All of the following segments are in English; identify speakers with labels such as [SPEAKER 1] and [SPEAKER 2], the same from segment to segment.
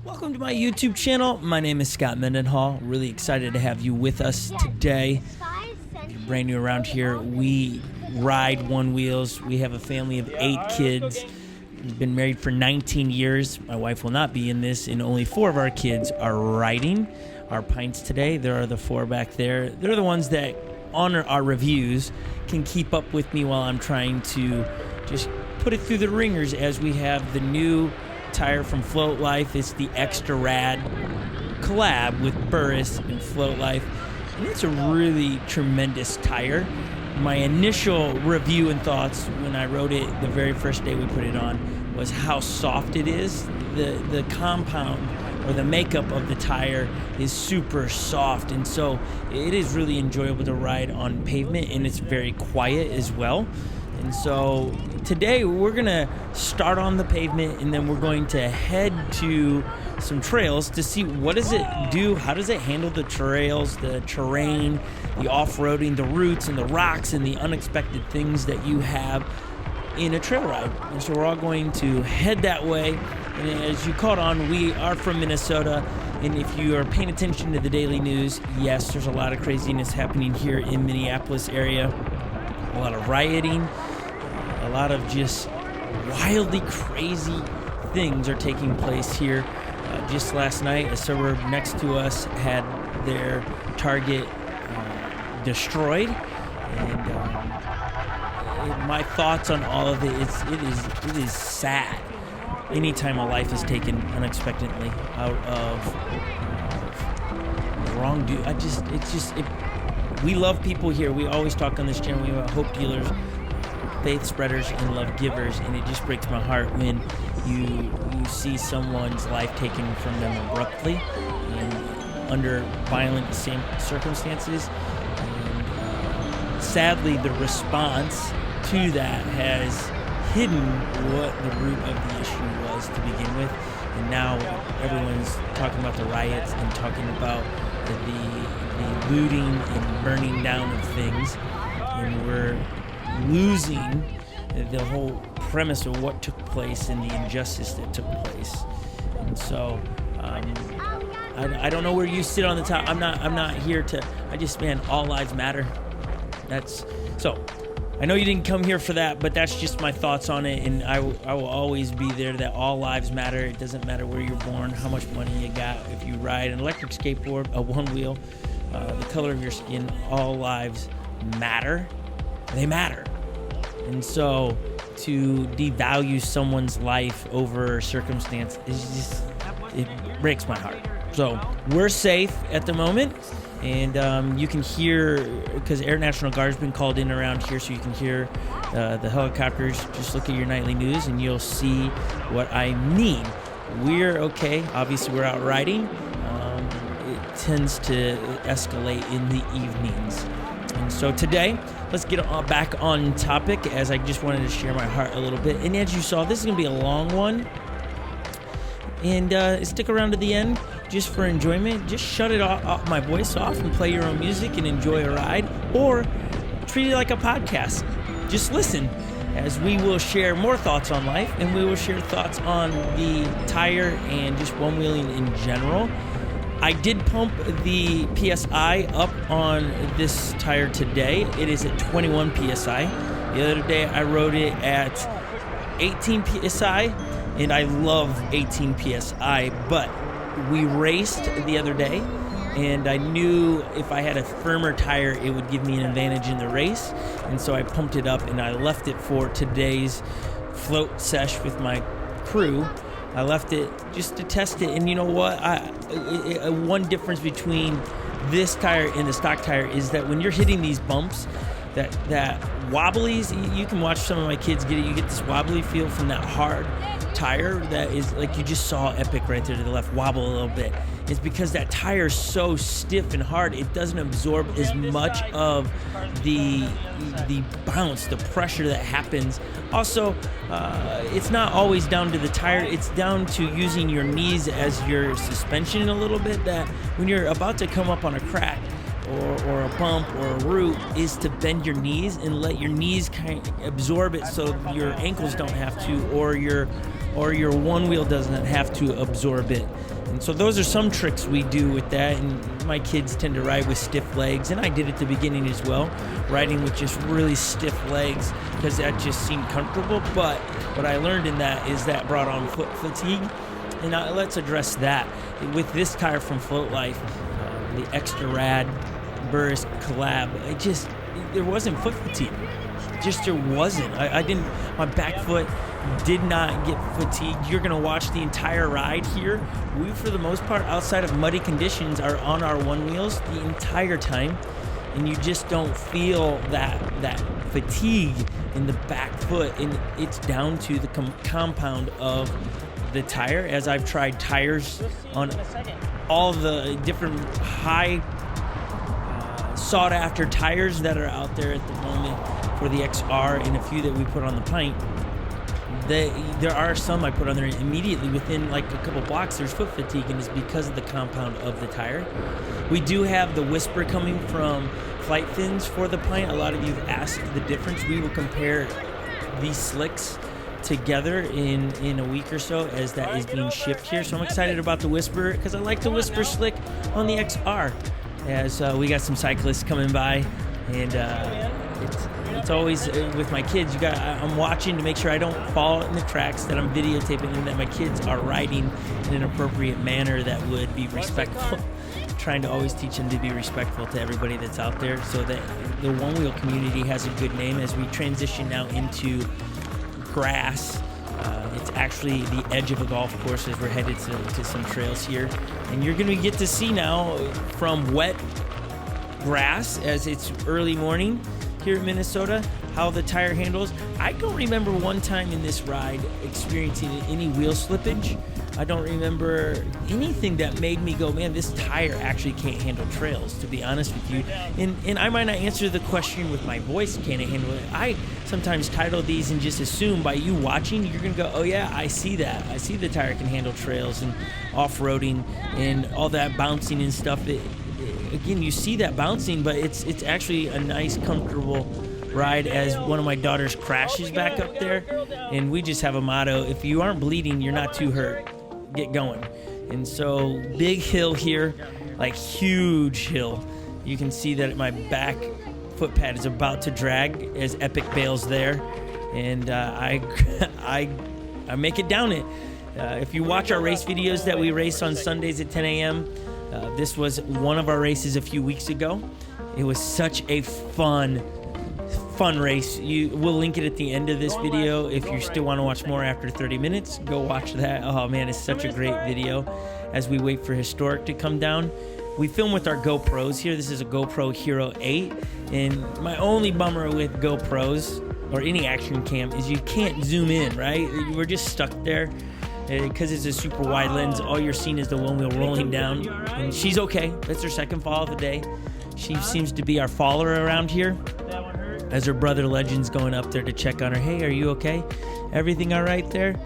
[SPEAKER 1] Welcome to my YouTube channel. My name is Scot Mendenhall. Really excited to have you with us today. If you're brand new around here, we ride one wheels. We have a family of 8 kids. We've been married for 19 years. My wife will not be in this, and only 4 of our kids are riding our pints today. There are the 4 back there. They're the ones that, on our reviews, can keep up with me while I'm trying to just put it through the ringers as we have the new tire from Float Life. It's the Xtra Rad collab with Burris and Float Life, and it's a really tremendous tire. My initial review and thoughts when I rode it the very first day we put it on was how soft it is. The compound or the makeup of the tire is super soft, and so it is really enjoyable to ride on pavement, and it's very quiet as well. And so today we're gonna start on the pavement, and then we're going to head to some trails to see what does it do, how does it handle the trails, the terrain, the off-roading, the roots and the rocks and the unexpected things that you have in a trail ride. And so we're all going to head that way. And as you caught on, we are from Minnesota, and if you are paying attention to the daily news, yes, there's a lot of craziness happening here in Minneapolis area. A lot of rioting, a lot of just wildly crazy things are taking place here. Just last night, a suburb next to us had their Target destroyed, and my thoughts on all of it is sad. Anytime a life is taken unexpectedly out of wrong do, we love people here. We always talk on this channel. We have hope dealers, faith spreaders, and love givers, and it just breaks my heart when you see someone's life taken from them abruptly and under violent circumstances. And sadly, the response to that has hidden what the root of the issue was to begin with, and now everyone's talking about the riots and talking about the looting and burning down of things, and we're losing the whole premise of what took place and the injustice that took place. And so I don't know where you sit on the top. I'm not here to, man, all lives matter. I know you didn't come here for that, but that's just my thoughts on it, and I will always be there that all lives matter. It doesn't matter where you're born, how much money you got, if you ride an electric skateboard, a one wheel, the color of your skin, all lives matter. They matter. And so to devalue someone's life over circumstance it breaks my heart. So we're safe at the moment, and you can hear, because Air National Guard's been called in around here, so you can hear the helicopters. Just look at your nightly news and you'll see what I mean. We're okay. Obviously, we're out riding. It tends to escalate in the evenings. And so today, let's get back on topic, as I just wanted to share my heart a little bit. And as you saw, this is going to be a long one. And stick around to the end just for enjoyment. Just shut it off, my voice off, and play your own music and enjoy a ride. Or treat it like a podcast. Just listen, as we will share more thoughts on life, and we will share thoughts on the tire and just one-wheeling in general. I did pump the PSI up on this tire today. It is at 21 PSI. The other day I rode it at 18 PSI, and I love 18 PSI, but we raced the other day, and I knew if I had a firmer tire, it would give me an advantage in the race, and so I pumped it up, and I left it for today's float sesh with my crew. I left it just to test it, and you know what? One difference between this tire and the stock tire is that when you're hitting these bumps, that wobblies, you can watch some of my kids get it. You get this wobbly feel from that hard tire that is like you just saw Epic right there to the left wobble a little bit. It's because that tire is so stiff and hard, it doesn't absorb as much of the bounce, the pressure that happens. Also, it's not always down to the tire, it's down to using your knees as your suspension a little bit, that when you're about to come up on a crack or a bump or a root, is to bend your knees and let your knees kind of absorb it so your ankles don't have to, or or your one wheel doesn't have to absorb it. And so those are some tricks we do with that. And my kids tend to ride with stiff legs, and I did at the beginning as well, riding with just really stiff legs because that just seemed comfortable. But what I learned in that is that brought on foot fatigue, and let's address that. With this tire from Float Life, the Xtra Rad Burris collab, there wasn't foot fatigue. There wasn't. My back foot did not get fatigued. You're going to watch the entire ride here. We, for the most part, outside of muddy conditions, are on our one wheels the entire time, and you just don't feel that fatigue in the back foot, and it's down to the compound of the tire. As I've tried tires on all the different high sought after tires that are out there at the moment for the XR, and a few that we put on the Pint, there are some I put on there immediately within like a couple blocks. There's foot fatigue, and it's because of the compound of the tire. We do have the Whisper coming from Flight Fins for the Pint. A lot of you have asked the difference. We will compare these slicks together in a week or so as that is being shipped here. So I'm excited about the Whisper because I like the Whisper slick on the XR. As we got some cyclists coming by, and it's always with my kids. I'm watching to make sure I don't fall in the cracks, that I'm videotaping, and that my kids are riding in an appropriate manner that would be respectful. Trying to always teach them to be respectful to everybody that's out there, so that the one wheel community has a good name as we transition now into grass. It's actually the edge of a golf course as we're headed to some trails here. And you're going to get to see now from wet grass, as it's early morning here in Minnesota, how the tire handles. I don't remember one time in this ride experiencing any wheel slippage. I don't remember anything that made me go, man, this tire actually can't handle trails, to be honest with you. And I might not answer the question with my voice, can it handle it? I sometimes title these and just assume by you watching, you're going to go, oh yeah, I see that. I see the tire can handle trails and off-roading and all that bouncing and stuff. Again, you see that bouncing, but it's actually a nice, comfortable ride as one of my daughters crashes back up there. And we just have a motto, if you aren't bleeding, you're not too hurt. Get going. And so big hill here, like huge hill. You can see that my back foot pad is about to drag as Epic bails there, and I make it down it. If you watch our race videos that we race on Sundays at 10 a.m., this was one of our races a few weeks ago. It was such a fun race. We'll link it at the end of this video. If you still want to watch more after 30 minutes, go watch that. Oh man, it's such a great video as we wait for Historic to come down. We film with our GoPros here. This is a GoPro Hero 8, and my only bummer with GoPros or any action cam is you can't zoom in, right? We're just stuck there because it's a super wide lens. All you're seeing is the one wheel rolling down, and she's okay. That's her second fall of the day. She seems to be our faller around here, as her brother Legend's going up there to check on her. Hey, are you okay? Everything all right there?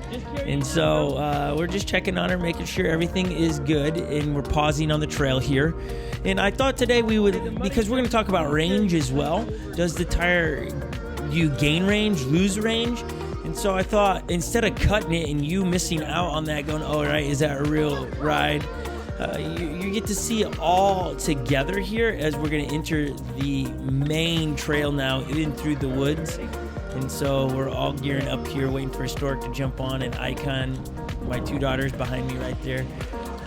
[SPEAKER 1] And so we're just checking on her, making sure everything is good, and we're pausing on the trail here. And I thought today we would, because we're going to talk about range as well. Does the tire, do you gain range, lose range? And so I thought, instead of cutting it and you missing out on that, going, oh, right, is that a real ride? You get to see it all together here as we're going to enter the main trail now in through the woods. And so we're all gearing up here, waiting for Historic to jump on, and Icon, my two daughters behind me right there.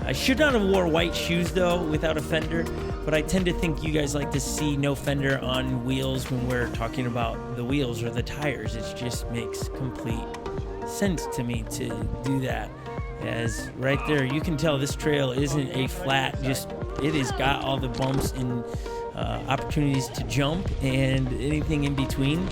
[SPEAKER 1] I should not have wore white shoes though without a fender, but I tend to think you guys like to see no fender on wheels when we're talking about the wheels or the tires. It just makes complete sense to me to do that. As right there, you can tell this trail isn't a flat, just it has got all the bumps and opportunities to jump and anything in between.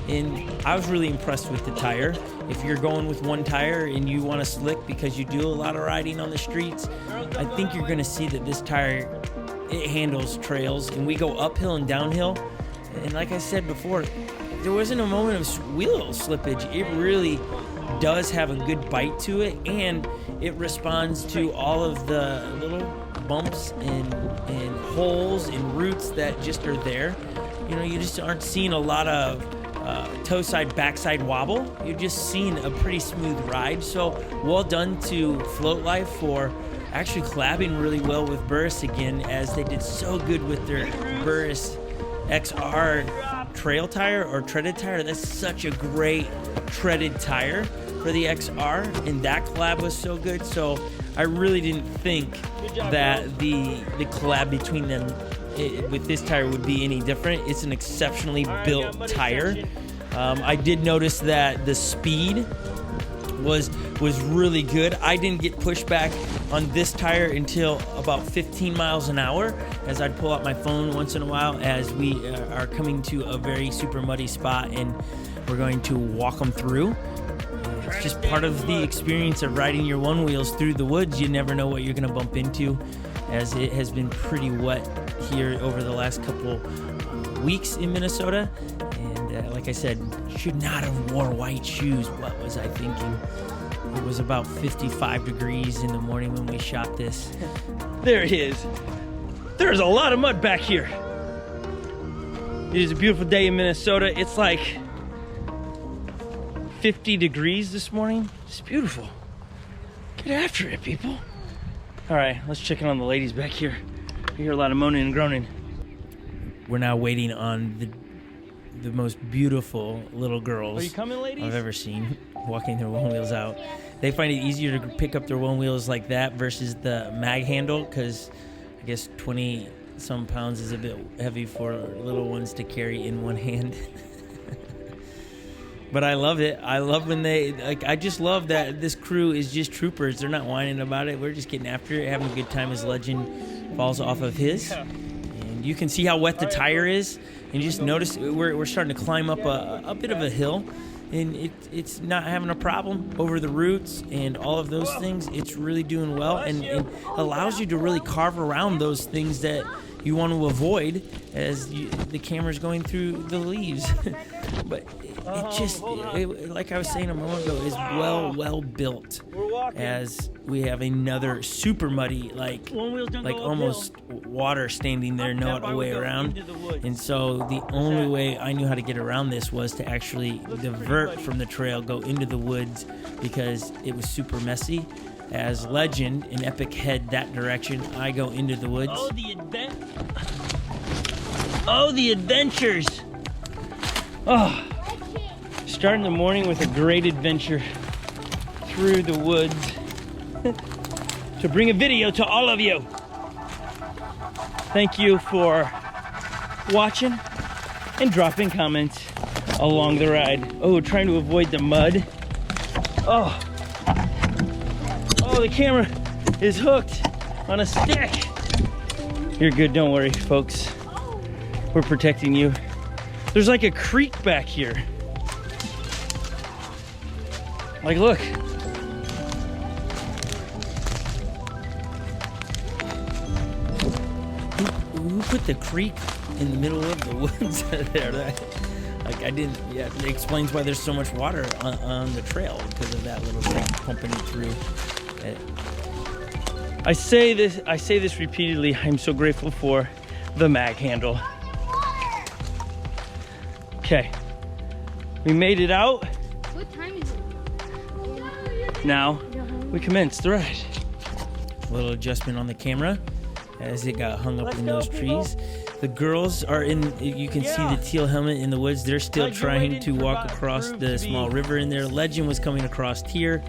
[SPEAKER 1] And I was really impressed with the tire. If you're going with one tire and you want to slick because you do a lot of riding on the streets, I think you're going to see that this tire, it handles trails. And we go uphill and downhill. And like I said before, there wasn't a moment of wheel slippage. It really does have a good bite to it, and it responds to all of the little bumps and holes and roots that just are there. You know, you just aren't seeing a lot of toe side, backside wobble, you're just seeing a pretty smooth ride. So well done to Float Life for actually collabing really well with Burris again, as they did so good with their Burris XR trail tire or treaded tire. That's such a great treaded tire for the XR, and that collab was so good. So I really didn't think that the collab between them with this tire would be any different. It's an exceptionally built tire. I did notice that the speed was really good. I didn't get pushback on this tire until about 15 miles an hour, as I'd pull out my phone once in a while as we are coming to a very super muddy spot and we're going to walk them through. It's just part of the experience of riding your one wheels through the woods. You never know what you're going to bump into, as it has been pretty wet here over the last couple weeks in Minnesota. And like I said, should not have wore white shoes. What was I thinking? It was about 55 degrees in the morning when we shot this.
[SPEAKER 2] There it is. There's a lot of mud back here. It is a beautiful day in Minnesota. It's like 50 degrees this morning. It's beautiful. Get after it, people. All right, let's check in on the ladies back here. I hear a lot of moaning and groaning.
[SPEAKER 1] We're now waiting on the most beautiful little girls
[SPEAKER 2] Are you coming, ladies?
[SPEAKER 1] I've ever seen walking their one wheels out. They find it easier to pick up their one wheels like that versus the mag handle, because I guess 20 some pounds is a bit heavy for little ones to carry in one hand. But I love it. I love when they, like, I just love that this crew is just troopers. They're not whining about it. We're just getting after it, having a good time as Legend falls off of his. And you can see how wet the tire is. And you just notice we're starting to climb up a bit of a hill. And it's not having a problem over the roots and all of those things. It's really doing well, and allows you to really carve around those things that you want to avoid as the camera's going through the leaves. But it just, like I was saying a moment ago, is well built, as we have another super muddy, like almost water standing there no other way around. And so the only way I knew how to get around this was to actually divert from the trail, go into the woods, because it was super messy. As Legend and Epic head that direction, I go into the woods.
[SPEAKER 2] Oh, the adventures! Oh, starting the morning with a great adventure through the woods to bring a video to all of you. Thank you for watching and dropping comments along the ride. Oh, trying to avoid the mud. Oh, the camera is hooked on a stick. You're good, don't worry, folks. We're protecting you. There's like a creek back here. Like, look.
[SPEAKER 1] Who put the creek in the middle of the woods there? Like, I didn't, yeah, it explains why there's so much water on the trail, because of that little creek pumping it through.
[SPEAKER 2] I say this repeatedly. I'm so grateful for the mag handle. Okay, we made it out.
[SPEAKER 3] What time is it?
[SPEAKER 2] Now we commence the ride.
[SPEAKER 1] A little adjustment on the camera as it got hung up in those trees. The girls are in, you can see the teal helmet in the woods. They're still trying to walk across the small river in there. Legend was coming across here.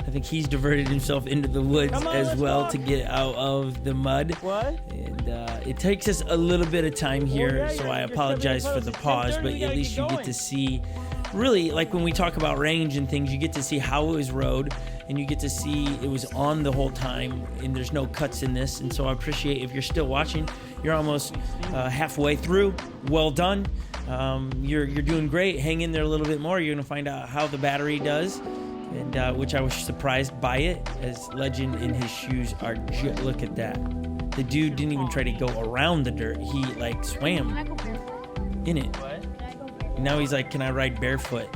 [SPEAKER 1] I think he's diverted himself into the woods as well to get out of the mud. And it takes us a little bit of time here, so I apologize for the pause, but at least you get to see, really, like when we talk about range and things, you get to see how it was rode, and you get to see it was on the whole time, and there's no cuts in this. And so I appreciate, if you're still watching, you're almost halfway through. Well done. You're doing great. Hang in there a little bit more. You're going to find out how the battery does. And which I was surprised by it, as Legend in his shoes are look at that. The dude didn't even try to go around the dirt. He like swam in it. And now he's like, can I ride barefoot?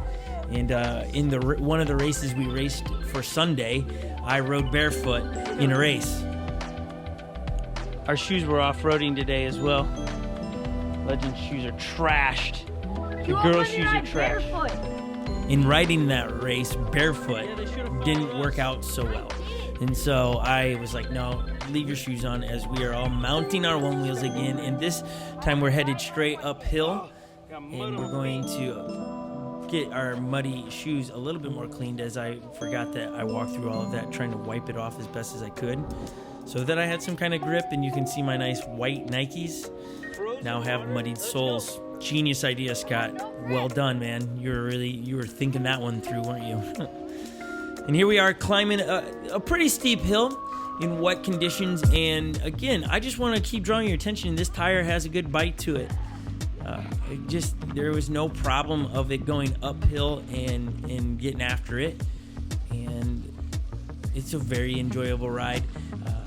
[SPEAKER 1] And in one of the races we raced for Sunday, I rode barefoot in a race. Our shoes were off-roading today as well. Legend's shoes are trashed.
[SPEAKER 2] The girls' shoes are trash.
[SPEAKER 1] In riding that race barefoot didn't work out so well. And so I was like, no, leave your shoes on, as we are all mounting our one wheels again. And this time we're headed straight uphill, and we're going to get our muddy shoes a little bit more cleaned, as I forgot that I walked through all of that trying to wipe it off as best as I could, so that I had some kind of grip. And you can see my nice white Nikes now have muddied soles. Genius idea, Scott. Well done, man. You were thinking that one through, weren't you? And here we are climbing a pretty steep hill in wet conditions. And again, I just want to keep drawing your attention. This tire has a good bite to it. There was no problem of it going uphill and getting after it. And it's a very enjoyable ride.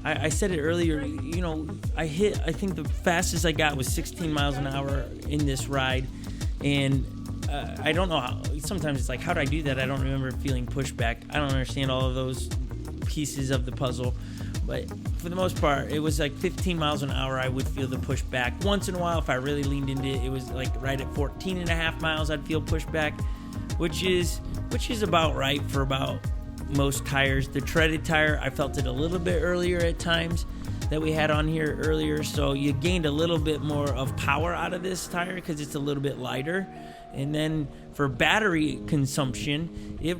[SPEAKER 1] I said it earlier, you know, I think the fastest I got was 16 miles an hour in this ride. And I don't know how, sometimes it's like, how did I do that? I don't remember feeling pushback. I don't understand all of those pieces of the puzzle. But for the most part, it was like 15 miles an hour I would feel the pushback. Once in a while, if I really leaned into it, it was like right at 14 and a half miles I'd feel pushback, which is about right for about most tires. The treaded tire, I felt it a little bit earlier at times that we had on here earlier, so you gained a little bit more of power out of this tire because it's a little bit lighter. And then for battery consumption, it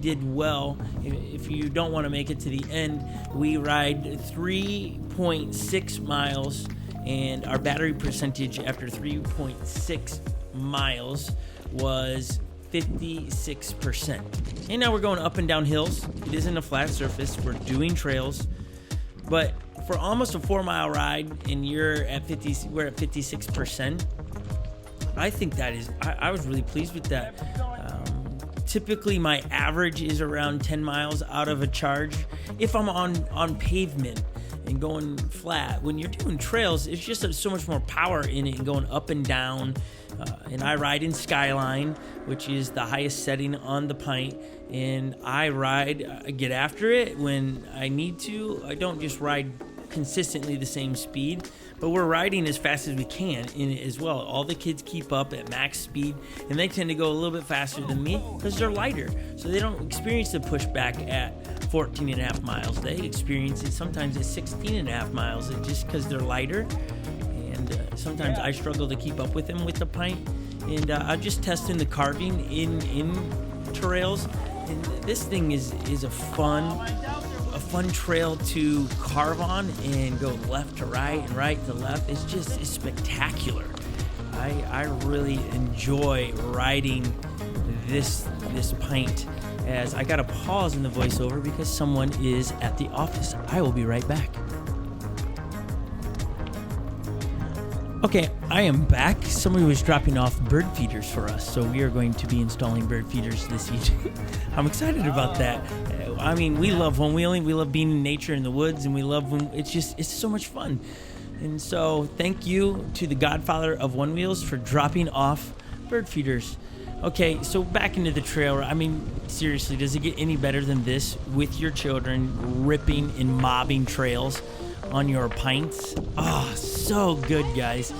[SPEAKER 1] did well. If you don't want to make it to the end, we ride 3.6 miles, and our battery percentage after 3.6 miles was 56%. And now we're going up and down hills. It isn't a flat surface. We're doing trails. But for almost a 4-mile ride, and we're at 56%, I think that is, I was really pleased with that. Typically my average is around 10 miles out of a charge if I'm on pavement and going flat. When you're doing trails, it's just so much more power in it and going up and down. And I ride in Skyline, which is the highest setting on the Pint, and I get after it when I need to. I don't just ride consistently the same speed, but we're riding as fast as we can in it as well. All the kids keep up at max speed, and they tend to go a little bit faster than me because they're lighter, so they don't experience the pushback at 14 and a half miles. They experience it sometimes at 16 and a half miles, just because they're lighter. And sometimes I struggle to keep up with them with the Pint. And I'm just testing the carving in trails. And this thing is a fun trail to carve on and go left to right and right to left. It's spectacular. I really enjoy riding this Pint. As I got to pause in the voiceover because someone is at the office. I will be right back. Okay, I am back. Somebody was dropping off bird feeders for us, so we are going to be installing bird feeders this evening. I'm excited about that. I mean, we love one wheeling. We love being in nature in the woods, and we love when it's so much fun. And so thank you to the godfather of One Wheels for dropping off bird feeders. Okay, so back into the trail. I mean, seriously, does it get any better than this with your children ripping and mobbing trails on your Pints? Oh, so good, guys.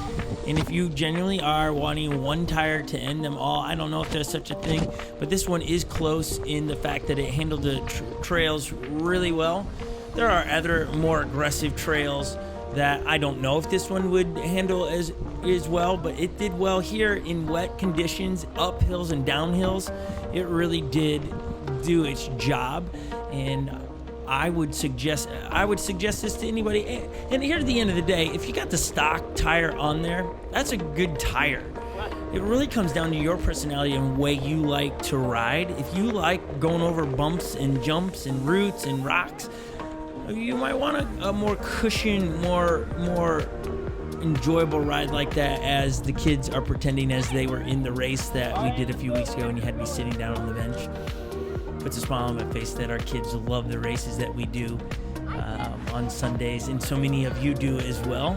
[SPEAKER 1] And if you genuinely are wanting one tire to end them all, I don't know if there's such a thing, but this one is close in the fact that it handled the trails really well. There are other more aggressive trails that I don't know if this one would handle as well, but it did well here in wet conditions, up hills and down hills. It really did do its job, and I would suggest this to anybody. And here at the end of the day, if you got the stock tire on there, that's a good tire. It really comes down to your personality and way you like to ride. If you like going over bumps and jumps and roots and rocks, you might want a more cushion, more enjoyable ride like that, as the kids are pretending as they were in the race that we did a few weeks ago and you had me sitting down on the bench. Puts a smile on my face that our kids love the races that we do on Sundays, and so many of you do as well.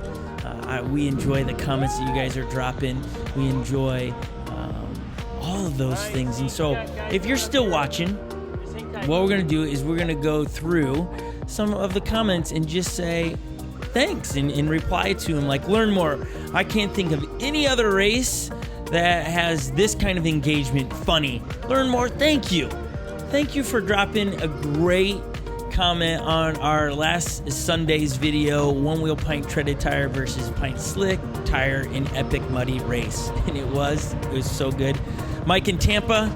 [SPEAKER 1] We enjoy the comments that you guys are dropping. We enjoy all of those things. And so if you're still watching, what we're going to do is we're going to go through some of the comments and just say thanks and reply to them, like learn more. I can't think of any other race that has this kind of engagement funny. Learn more. Thank you. Thank you for dropping a great comment on our last Sunday's video, One Wheel Pint Treaded Tire versus Pint Slick Tire in epic muddy race. And it was so good. Mike in Tampa,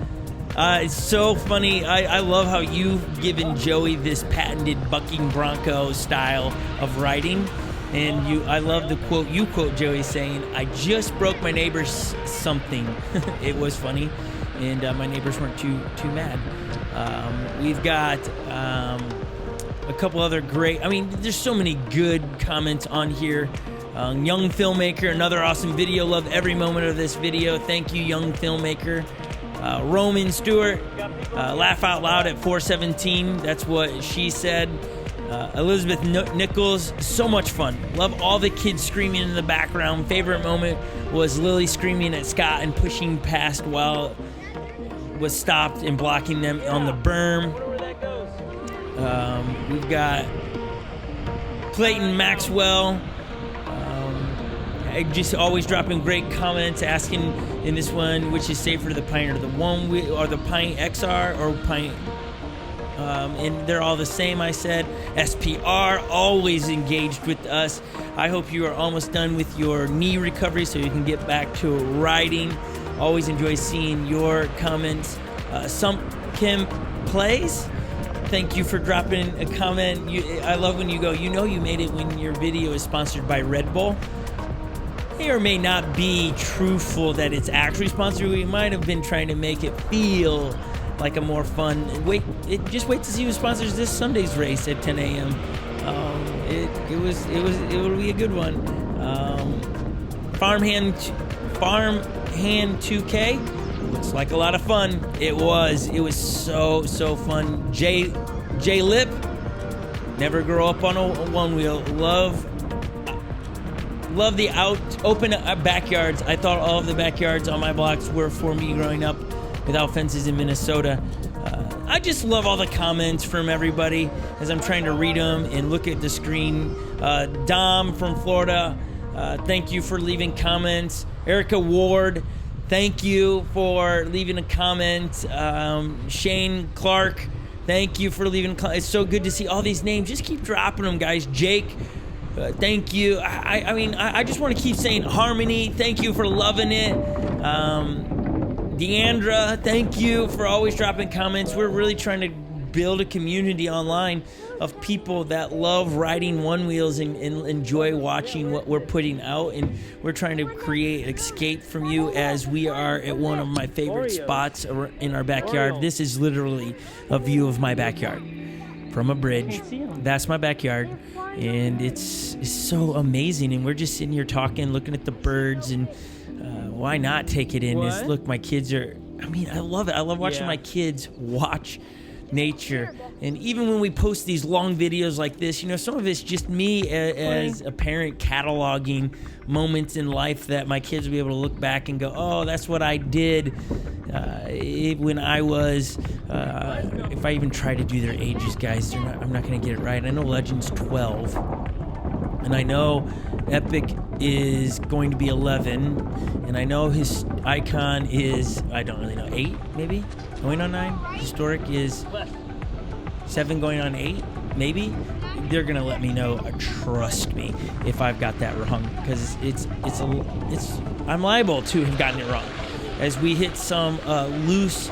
[SPEAKER 1] it's so funny. I love how you've given Joey this patented bucking bronco style of riding. And I love the quote you quote Joey saying, "I just broke my neighbor's something." It was funny, and my neighbors weren't too mad. We've got a couple other great. I mean, there's so many good comments on here. Young filmmaker, another awesome video. Love every moment of this video. Thank you, young filmmaker. Roman Stewart, laugh out loud at 417. That's what she said. Elizabeth Nichols, so much fun. Love all the kids screaming in the background. Favorite moment was Lily screaming at Scott and pushing past while was stopped and blocking them on the berm. We've got Clayton Maxwell. Just always dropping great comments, asking in this one which is safer, the Pint or the One Wheel, or the Pint XR or Pint. And they're all the same, I said. SPR, always engaged with us. I hope you are almost done with your knee recovery so you can get back to riding. Always enjoy seeing your comments. Kim Plays, thank you for dropping a comment. I love when you go, you know you made it when your video is sponsored by Red Bull. May or may not be truthful that it's actually sponsored. We might have been trying to make it feel like a more fun. Just wait to see who sponsors this Sunday's race at 10 a.m. It will be a good one. Farmhand 2K looks like a lot of fun. It was so fun. J Lip, never grow up on a one wheel. Love the open backyards. I thought all of the backyards on my blocks were for me growing up without fences in Minnesota. I just love all the comments from everybody as I'm trying to read them and look at the screen. Dom from Florida, thank you for leaving comments. Erica Ward, thank you for leaving a comment. Shane Clark, thank you for leaving. It's so good to see all these names. Just keep dropping them, guys. Jake, thank you. I just want to keep saying Harmony, thank you for loving it. Deandra, thank you for always dropping comments. We're really trying to build a community online of people that love riding one wheels and enjoy watching what we're putting out, and we're trying to create escape from you as we are at one of my favorite spots in our backyard. This is literally a view of my backyard from a bridge. That's my backyard, and it's so amazing, and we're just sitting here talking, looking at the birds, and why not take it in? Look, my kids are, I love it. I love watching my kids watch nature. And even when we post these long videos like this, some of it's just me as a parent cataloging moments in life that my kids will be able to look back and go, oh, that's what I did when I was, if I even try to do their ages, guys, I'm not going to get it right. I know Legend's 12, and I know Epic is going to be 11, and I know his Icon is, I don't really know, 8 maybe? Going on 9? Historic is 7 going on 8 maybe? They're gonna let me know, trust me, if I've got that wrong, because I'm liable to have gotten it wrong. As we hit some loose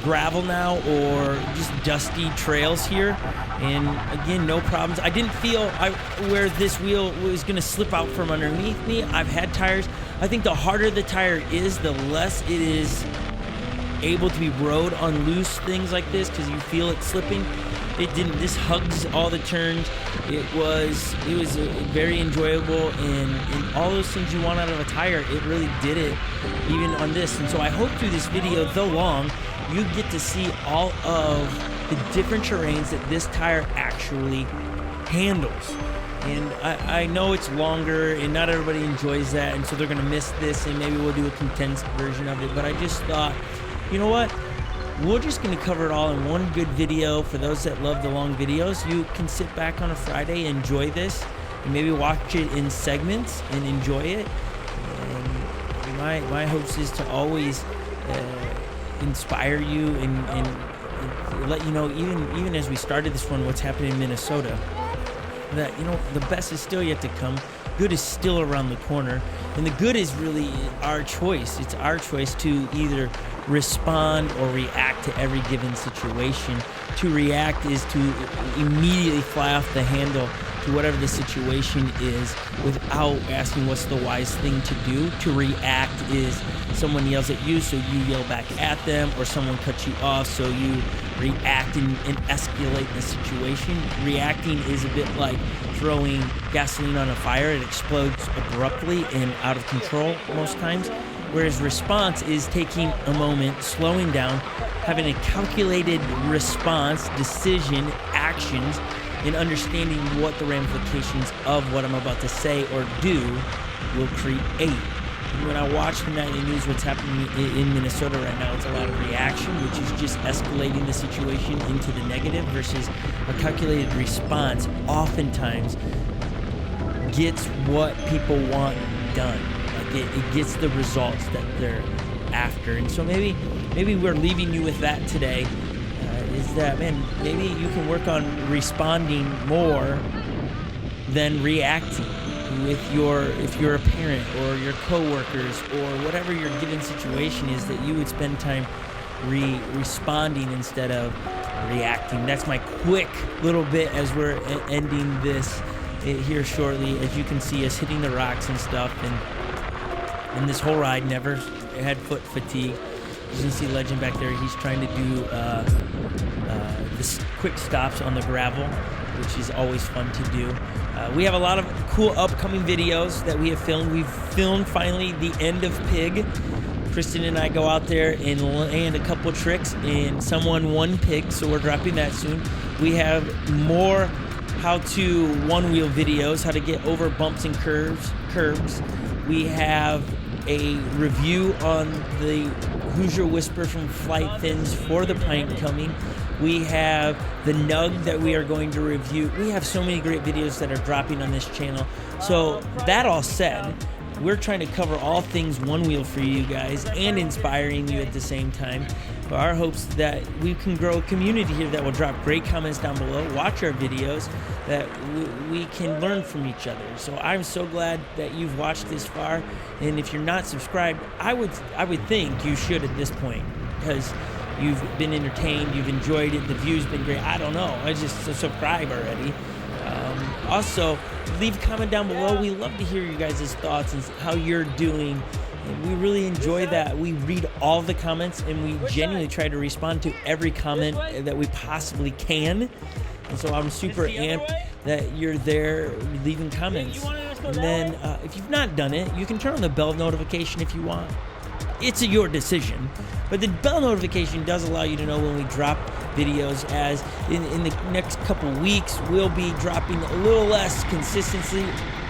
[SPEAKER 1] gravel now or just dusty trails here, and again, no problems. I didn't feel where this wheel was going to slip out from underneath me. I've had tires. I think the harder the tire is, the less it is able to be rode on loose things like this, because you feel it slipping. It didn't. This hugs all the turns. It was very enjoyable, and all those things you want out of a tire, it really did it, even on this. And so I hope through this video, though long, you get to see all of the different terrains that this tire actually handles. And I know it's longer, and not everybody enjoys that, and so they're going to miss this, and maybe we'll do a condensed version of it. But I just thought, you know what? We're just going to cover it all in one good video. For those that love the long videos, you can sit back on a Friday, enjoy this, and maybe watch it in segments and enjoy it. And my hopes is to always inspire you and let you know, even as we started this one, what's happening in Minnesota, that, you know, the best is still yet to come. Good is still around the corner, and the good is really our choice. It's our choice to either respond or react to every given situation. To react is to immediately fly off the handle to whatever the situation is without asking what's the wise thing to do. To react is someone yells at you, so you yell back at them, or someone cuts you off, so you react and escalate the situation. Reacting is a bit like throwing gasoline on a fire. It explodes abruptly and out of control most times. Whereas response is taking a moment, slowing down, having a calculated response, decision, actions, and understanding what the ramifications of what I'm about to say or do will create. And when I watch the nightly news, what's happening in Minnesota right now, it's a lot of reaction, which is just escalating the situation into the negative, versus a calculated response oftentimes gets what people want done. Like it gets the results that they're after. And so maybe we're leaving you with that today, is that, man, maybe you can work on responding more than reacting with if you're a parent or your coworkers or whatever your given situation is, that you would spend time responding instead of reacting. That's my quick little bit as we're ending this here shortly. As you can see us hitting the rocks and stuff, and this whole ride never had foot fatigue. You can see Legend back there. He's trying to do this quick stops on the gravel, which is always fun to do. We have a lot of cool upcoming videos that we have filmed. We've filmed finally the end of Pig. Kristen and I go out there and land a couple tricks, and someone won Pig, so we're dropping that soon. We have more how-to one-wheel videos, how to get over bumps and curbs. We have a review on the Hoosier Whisper from Flight Fins for the pint coming. We have the Nug that we are going to review. We have so many great videos that are dropping on this channel. So that all said, we're trying to cover all things one wheel for you guys and inspiring you at the same time. But our hopes that we can grow a community here that will drop great comments down below, watch our videos, that we can learn from each other. So I'm so glad that you've watched this far. And if you're not subscribed, I would think you should at this point, because you've been entertained, you've enjoyed it, the view's been great. I don't know, I just subscribe already. Also, leave a comment down below. We love to hear you guys' thoughts and how you're doing. And we really enjoy that. We read all the comments, and we genuinely try to respond to every comment that we possibly can. And so I'm super amped that you're there leaving comments. And then if you've not done it, you can turn on the bell notification if you want. It's your decision, but the bell notification does allow you to know when we drop videos, as in the next couple weeks we'll be dropping a little less consistency.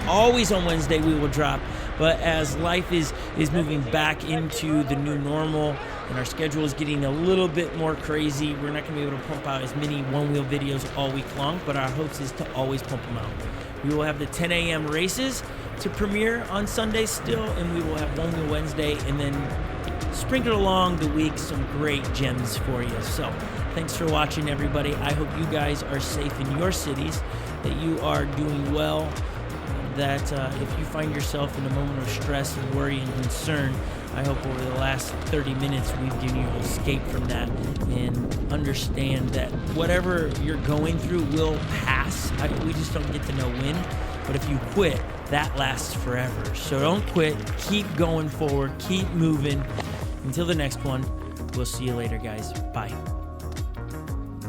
[SPEAKER 1] Always on Wednesday we will drop, but as life is moving back into the new normal and our schedule is getting a little bit more crazy, we're not going to be able to pump out as many one-wheel videos all week long, but our hopes is to always pump them out. We will have the 10 a.m. races to premiere on Sunday still, and we will have One Wheel Wednesday, and then sprinkle along the week some great gems for you. So thanks for watching, everybody. I hope you guys are safe in your cities, that you are doing well, that if you find yourself in a moment of stress and worry and concern, I hope over the last 30 minutes we've given you an escape from that, and understand that whatever you're going through will pass. We just don't get to know when. But if you quit, that lasts forever. So don't quit. Keep going forward. Keep moving. Until the next one, we'll see you later, guys. Bye.